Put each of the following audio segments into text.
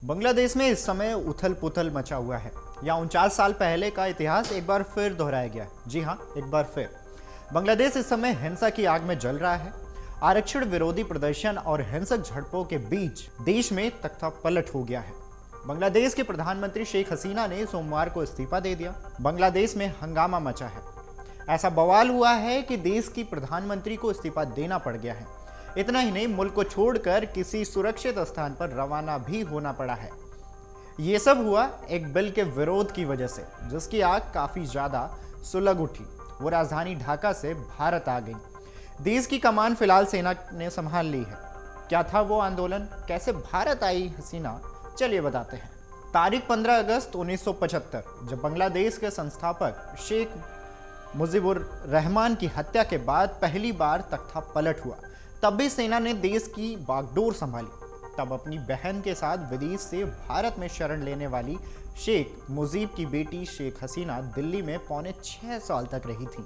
बांग्लादेश में इस समय उथल पुथल मचा हुआ है। यहाँ 49 साल पहले का इतिहास एक बार फिर दोहराया गया है। जी हाँ, एक बार फिर बांग्लादेश इस समय हिंसा की आग में जल रहा है। आरक्षण विरोधी प्रदर्शन और हिंसक झड़पों के बीच देश में तख्ता पलट हो गया है। बांग्लादेश के प्रधानमंत्री शेख हसीना ने सोमवार को इस्तीफा दे दिया। बांग्लादेश में हंगामा मचा है। ऐसा बवाल हुआ है कि देश की प्रधानमंत्री को इस्तीफा देना पड़ गया है। इतना ही नहीं, मुल्क को छोड़कर किसी सुरक्षित स्थान पर रवाना भी होना पड़ा है। ये सब हुआ एक बिल के विरोध की वजह से, जिसकी आग काफी ज्यादा सुलग उठी। वो राजधानी ढाका से भारत आ गई। देश की कमान फिलहाल सेना ने संभाल ली है। क्या था वो आंदोलन, कैसे भारत आई हसीना, चलिए बताते हैं। तारीख 15 अगस्त 1975, जब बांग्लादेश के संस्थापक शेख मुजीबुर रहमान की हत्या के बाद पहली बार तख्ता पलट हुआ, तब भी सेना ने देश की बागडोर संभाली। तब अपनी बहन के साथ विदेश से भारत में शरण लेने वाली शेख मुजीब की बेटी शेख हसीना दिल्ली में पौने 6 साल तक रही थी।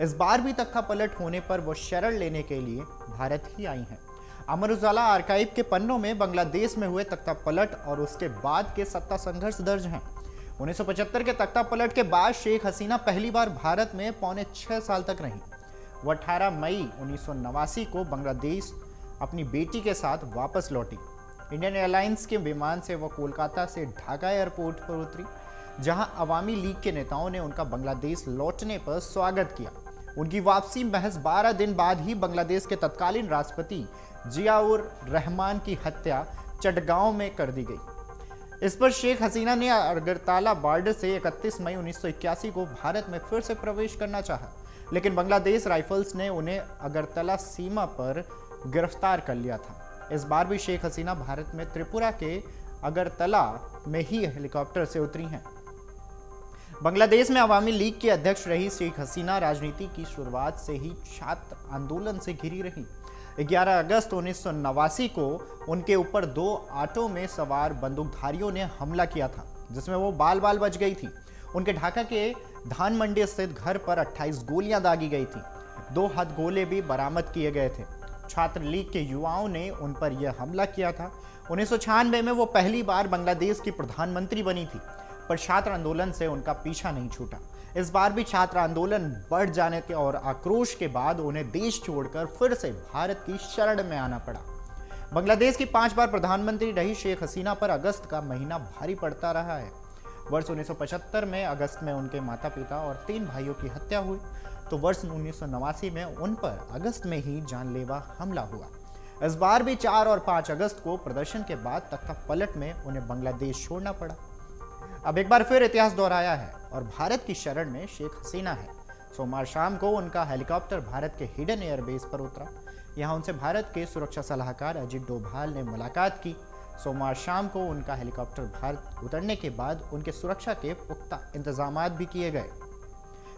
इस बार भी तख्ता पलट होने पर वो शरण लेने के लिए भारत ही आई हैं। अमर उजाला आर्काइव के पन्नों में बांग्लादेश में हुए तख्ता पलट और उसके बाद के सत्ता संघर्ष दर्ज हैं। 1975 के तख्ता पलट के बाद शेख हसीना पहली बार भारत में पौने 6 साल तक रही। वो 18 मई 1989 को बांग्लादेश अपनी बेटी के साथ वापस लौटी। इंडियन एयरलाइंस के विमान से वो कोलकाता से ढाका एयरपोर्ट पर उतरी, जहां अवामी लीग के नेताओं ने उनका बांग्लादेश लौटने पर स्वागत किया। उनकी वापसी महज 12 दिन बाद ही बांग्लादेश के तत्कालीन राष्ट्रपति जियाउर रहमान की हत्या चटगांव में कर दी गई। इस पर शेख हसीना ने अगरतला बॉर्डर से 31 मई 1981 को भारत में फिर से प्रवेश करना चाहा, लेकिन बांग्लादेश राइफल्स ने उन्हें अगरतला सीमा पर गिरफ्तार कर लिया था। इस बार भी शेख हसीना भारत में त्रिपुरा के अगरतला में ही हेलीकॉप्टर से उतरी हैं। बांग्लादेश में अवामी लीग की अध्यक्ष रही शेख हसीना राजनीति की शुरुआत से ही छात्र आंदोलन से घिरी रही। 11 अगस्त 1989 को उनके ऊपर 2 ऑटो में सवार बंदूकधारियों ने हमला किया था, जिसमें वो बाल बाल बच गई थी। उनके ढाका के धान मंडी स्थित घर पर 28 गोलियां दागी गई थी। 2 हथगोले भी बरामद किए गए थे। छात्र लीग के युवाओं ने उन पर यह हमला किया था। 1996 में वो पहली बार बांग्लादेश की प्रधानमंत्री बनी थी, पर छात्र आंदोलन से उनका पीछा नहीं छूटा। इस बार भी छात्र आंदोलन बढ़ जाने के और आक्रोश के बाद उन्हें देश छोड़कर फिर से भारत की शरण में आना पड़ा। बांग्लादेश की 5 बार प्रधानमंत्री रही शेख हसीना पर अगस्त का महीना भारी पड़ता रहा है। वर्ष 1975 में अगस्त में उनके माता पिता और 3 भाइयों की हत्या हुई, तो वर्ष 1989 में उन पर अगस्त में ही जानलेवा हमला हुआ। इस बार भी 4 और 5 अगस्त को प्रदर्शन के बाद तख्ता पलट में उन्हें बांग्लादेश छोड़ना पड़ा। अब एक बार फिर इतिहास दोहराया है और भारत की शरण में शेख हसीना है। सोमवार शाम को उनका हेलीकॉप्टर भारत के हिडन एयरबेस पर उतरा। यहाँ उनसे भारत के सुरक्षा सलाहकार अजित डोभाल ने मुलाकात की। सोमवार शाम को उनका हेलीकॉप्टर भारत उतरने के बाद उनके सुरक्षा के पुख्ता इंतजाम भी किए गए।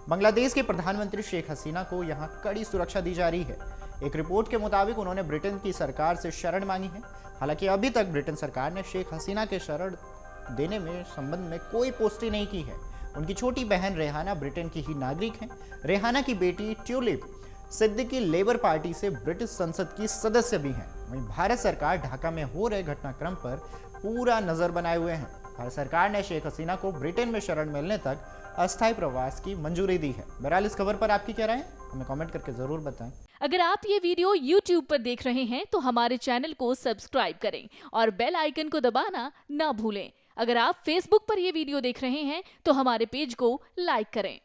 बांग्लादेश के प्रधानमंत्री शेख हसीना को यहाँ कड़ी सुरक्षा दी जा रही है। एक रिपोर्ट के मुताबिक उन्होंने ब्रिटेन की सरकार से शरण मांगी है। हालांकि अभी तक ब्रिटेन सरकार ने शेख हसीना के शरण देने में संबंध में कोई पुष्टि नहीं की है। उनकी छोटी बहन रेहाना ब्रिटेन की ही नागरिक हैं। रेहाना की बेटी ट्यूलिप सिद्दीकी लेबर पार्टी से ब्रिटिश संसद की सदस्य भी हैं। वहीं भारत सरकार ढाका में हो रहे घटनाक्रम पर पूरा नजर बनाए हुए हैं। भारत सरकार ने शेख हसीना को ब्रिटेन में शरण मिलने तक अस्थायी प्रवास की मंजूरी दी है। बहरहाल इस खबर पर आपकी क्या राय है, हमें कमेंट करके जरूर बताएं। अगर आप ये वीडियो YouTube पर देख रहे हैं तो हमारे चैनल को सब्सक्राइब करें और बेल आइकन को दबाना ना भूलें। अगर आप Facebook पर ये वीडियो देख रहे हैं तो हमारे पेज को लाइक करें।